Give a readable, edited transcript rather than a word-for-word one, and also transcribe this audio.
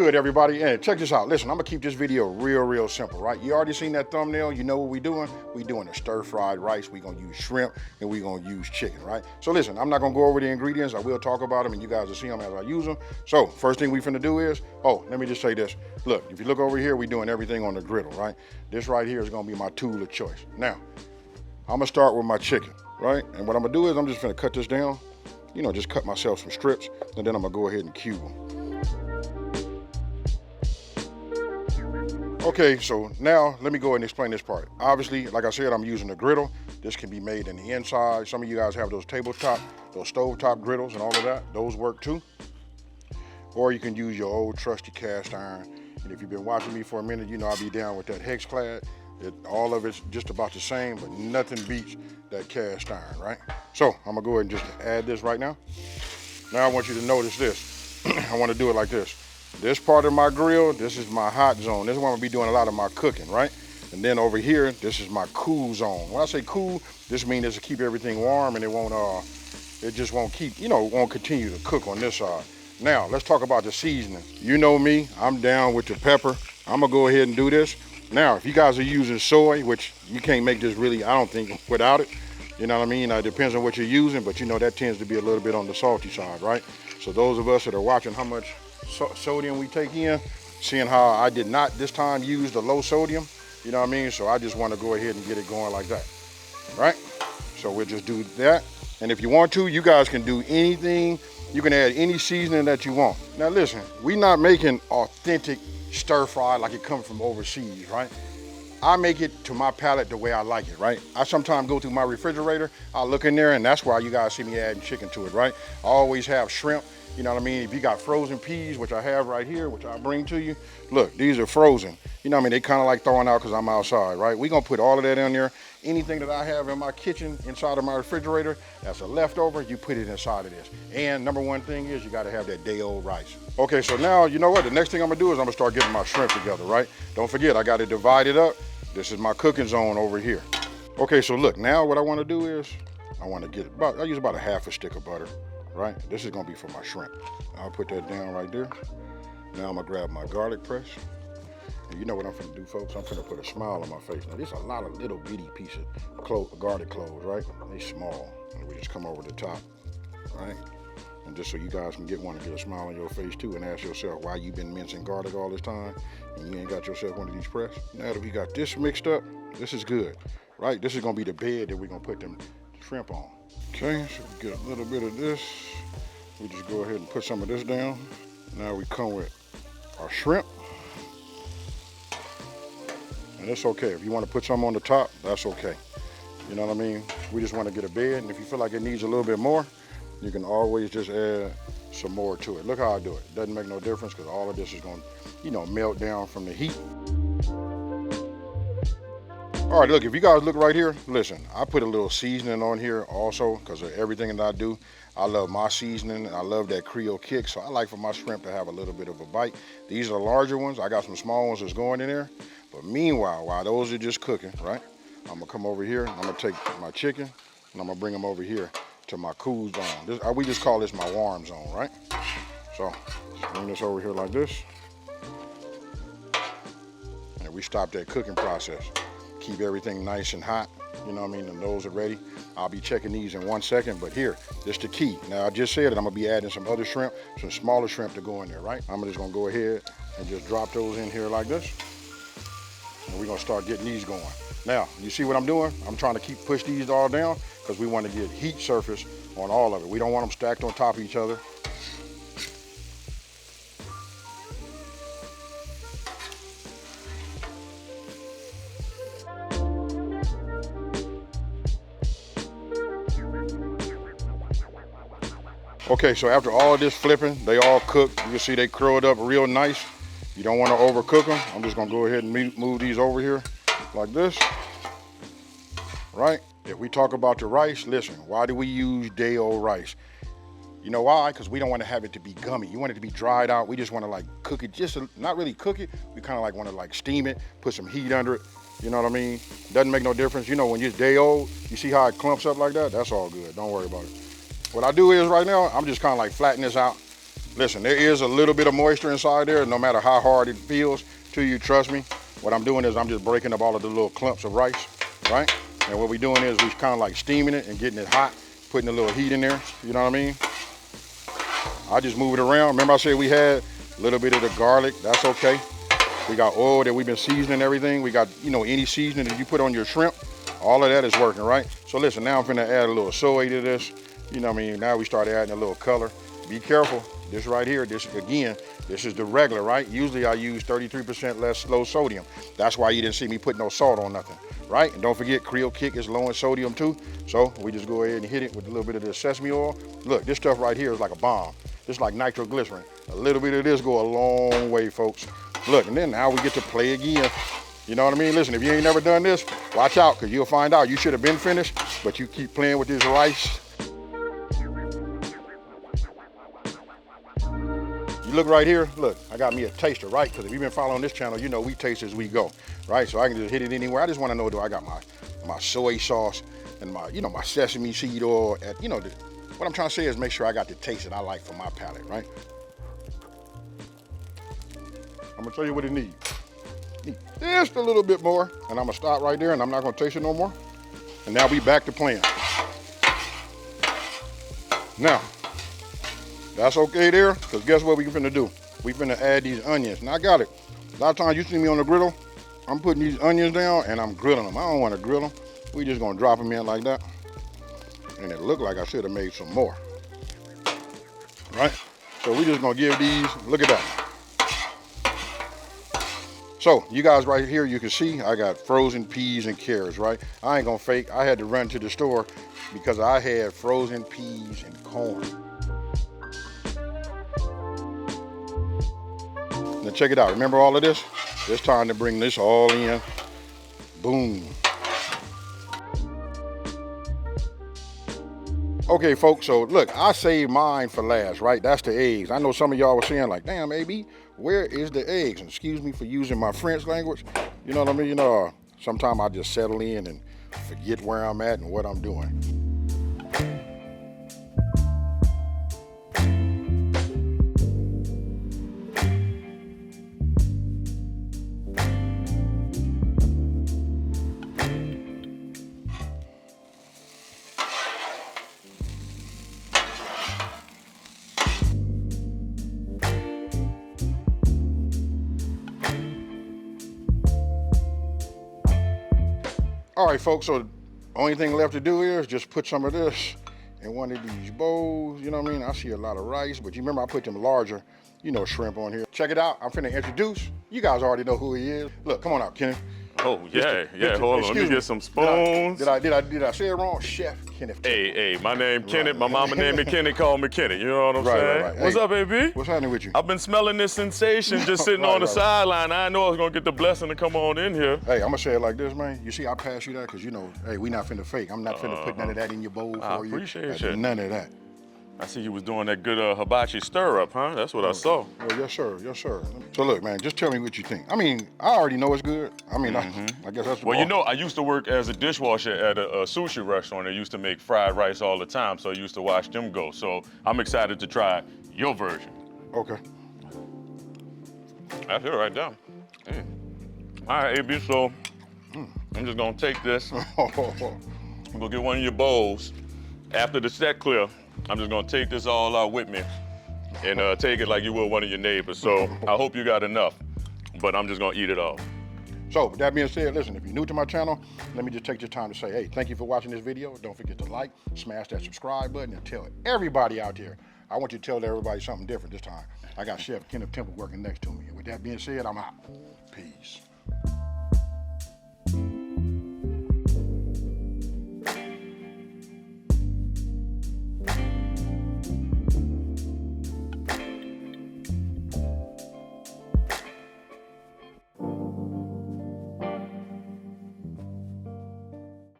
good, everybody? And check this out. Listen, I'm gonna keep this video real simple, right? You already seen that thumbnail. You know what we doing? We doing a stir-fried rice. We gonna use shrimp and we gonna use chicken, right? So listen, I'm not gonna go over the ingredients. I will talk about them and you guys will see them as I use them. So first thing we finna do is, let me just say this. Look, if you look over here, we doing everything on the griddle, right? This right here is gonna be my tool of choice. Now, I'm gonna start with my chicken, right? And what I'm gonna do is I'm just gonna cut this down, just cut myself some strips, and then I'm gonna go ahead and cube them. Okay, so now let me go ahead and explain this part. Obviously, like I said, I'm using a griddle. This can be made in the inside. Some of you guys have those stovetop griddles and all of that. Those work too. Or you can use your old trusty cast iron. And if you've been watching me for a minute, I'll be down with that hex clad. All of it's just about the same, but nothing beats that cast iron, right? So I'm gonna go ahead and just add this right now. Now I want you to notice this. I wanna do it like this. This part of my grill, this is my hot zone. This is where I'm gonna be doing a lot of my cooking, right? And then over here, this is my cool zone. When I say cool, this means this will keep everything warm and it just won't keep, won't continue to cook on this side. Now, let's talk about the seasoning. You know me, I'm down with the pepper. I'm gonna go ahead and do this. Now, if you guys are using soy, which you can't make this really, I don't think, without it, you know what I mean? It depends on what you're using, but that tends to be a little bit on the salty side, right? So those of us that are watching how much sodium we take in, seeing how I did not this time use the low sodium, you know what I mean? So I just want to go ahead and get it going like that, right? So we'll just do that. And if you want to, you guys can do anything. You can add any seasoning that you want. Now listen, we're not making authentic stir fry like it comes from overseas, right? I make it to my palate the way I like it, right? I sometimes go through my refrigerator, I look in there, and that's why you guys see me adding chicken to it, right? I always have shrimp. You know what I mean? If you got frozen peas, which I have right here, which I'll bring to you, look, these are frozen. You know what I mean? They kind of like throwing out because I'm outside, right? We're going to put all of that in there. Anything that I have in my kitchen, inside of my refrigerator, that's a leftover, you put it inside of this. And number one thing is you got to have that day-old rice. Okay, so now, you know what? The next thing I'm going to do is I'm going to start getting my shrimp together, right? Don't forget, I got it divided up. This is my cooking zone over here. Okay, so look, now what I want to do is I use about a half a stick of butter. Right? This is gonna be for my shrimp. I'll put that down right there. Now I'm gonna grab my garlic press. And you know what I'm gonna do, folks? I'm gonna put a smile on my face. Now there's a lot of little bitty pieces of garlic cloves, right? They small. And we just come over the top, right? And just so you guys can get one and get a smile on your face too and ask yourself why you've been mincing garlic all this time and you ain't got yourself one of these press. Now that we got this mixed up, this is good, right? This is gonna be the bed that we're gonna put them shrimp on. Okay, so we get a little bit of this. We just go ahead and put some of this down. Now we come with our shrimp. And it's okay. If you want to put some on the top, that's okay. You know what I mean? We just want to get a bed. And if you feel like it needs a little bit more, you can always just add some more to it. Look how I do it. Doesn't make no difference because all of this is going to, melt down from the heat. All right, look, if you guys look right here, listen, I put a little seasoning on here also because of everything that I do. I love my seasoning. I love that Creole kick, so I like for my shrimp to have a little bit of a bite. These are the larger ones. I got some small ones that's going in there. But meanwhile, while those are just cooking, right, I'm going to come over here. I'm going to take my chicken, and I'm going to bring them over here to my cool zone. We just call this my warm zone, right? So just bring this over here like this. And we stop that cooking process. Keep everything nice and hot, you know what I mean, and those are ready. I'll be checking these in 1 second, but here, this is the key. Now, I just said that I'm gonna be adding some other shrimp, some smaller shrimp to go in there, right? I'm just gonna go ahead and just drop those in here like this. And we're gonna start getting these going. Now, you see what I'm doing? I'm trying to push these all down because we want to get heat surface on all of it. We don't want them stacked on top of each other. Okay, so after all of this flipping, they all cooked. You can see they curled up real nice. You don't want to overcook them. I'm just gonna go ahead and move these over here like this, right? If we talk about the rice, listen, why do we use day-old rice? You know why? Because we don't want to have it to be gummy. You want it to be dried out. We just want to like cook it, not really cook it. We kind of like want to like steam it, put some heat under it. You know what I mean? Doesn't make no difference. You know, when it's day-old, you see how it clumps up like that? That's all good. Don't worry about it. What I do is right now, I'm just kind of like flatten this out Listen, there is a little bit of moisture inside there, no matter how hard it feels to you, trust me. What I'm doing is I'm just breaking up all of the little clumps of rice, right? And what we're doing is we're kind of like steaming it and getting it hot, putting a little heat in there, you know what I mean? I just move it around. Remember I said we had a little bit of the garlic, that's okay. We got oil that we've been seasoning everything. We got, you know, any seasoning that you put on your shrimp, all of that is working, right? So listen, now I'm finna add a little soy to this. You know what I mean? Now we start adding a little color. Be careful, this right here, this again, this is the regular, right? Usually I use 33% less low sodium. That's why you didn't see me put no salt on nothing, right? And don't forget, Creole Kick is low in sodium too. So we just go ahead and hit it with a little bit of the sesame oil. Look, this stuff right here is like a bomb. This is like nitroglycerin. A little bit of this go a long way, folks. Look, and then now we get to play again. You know what I mean? Listen, if you ain't never done this, watch out, because you'll find out you should have been finished, but you keep playing with this rice. You look right here, look, I got me a taster, right? Because if you've been following this channel, you know we taste as we go, right? So I can just hit it anywhere. I just want to know, do I got my soy sauce and my, you know, my sesame seed oil. At, you know, what I'm trying to say is make sure I got the taste that I like for my palate, right? I'm gonna tell you what it needs. Just a little bit more, and I'm gonna stop right there, and I'm not gonna taste it no more. And now we back to playing. Now, that's okay there, because guess what we finna do? We finna add these onions. Now I got it. A lot of times you see me on the griddle, I'm putting these onions down and I'm grilling them. I don't wanna grill them. We just gonna drop them in like that. And it looked like I should have made some more. Right? So we just gonna give these, look at that. So you guys right here, you can see I got frozen peas and carrots, right? I ain't gonna fake, I had to run to the store because I had frozen peas and corn. Now check it out, remember all of this? It's time to bring this all in. Boom. Okay folks, so look, I saved mine for last, right? That's the eggs. I know some of y'all were saying like, damn AB, where is the eggs? And excuse me for using my French language. You know what I mean? You know, sometimes I just settle in and forget where I'm at and what I'm doing. All right, folks, so the only thing left to do is just put some of this in one of these bowls. You know what I mean? I see a lot of rice, but you remember I put them larger, you know, shrimp on here. Check it out. I'm finna introduce. You guys already know who he is. Look, come on out, Kenny. Oh, yeah, hold on, let me get some spoons. Did I say it wrong? Chef Kenneth. Hey, my name Kenneth, my mama named me Kenneth, call me Kenneth, you know what I'm saying? Right. What's Hey, up, baby? What's happening with you? I've been smelling this sensation just sitting on the sideline. I know I was gonna get the blessing to come on in here. Hey, I'm gonna say it like this, man. You see, I pass you that because you know, hey, we not finna fake. I'm not finna put none of that in your bowl for you. I appreciate you. None of that. I see you was doing that good hibachi stir up, huh? That's what I saw. Oh, yes, sir. Yes, sir. So look, man, just tell me what you think. I mean, I already know it's good. I mean, I guess that's the Well, you know, I used to work as a dishwasher at a sushi restaurant. They used to make fried rice all the time, so I used to watch them go. So I'm excited to try your version. Okay. That's it right there. All right, AB, so I'm just gonna take this. I'm gonna get one of your bowls. After the set clear, I'm just gonna take this all out with me and take it like you would one of your neighbors. So I hope you got enough, but I'm just gonna eat it all. So with that being said, listen, if you're new to my channel, let me just take this time to say, hey, thank you for watching this video. Don't forget to like, smash that subscribe button, and tell everybody out there. I want you to tell everybody something different this time. I got Chef Kenneth Temple working next to me. And with that being said, I'm out. Peace.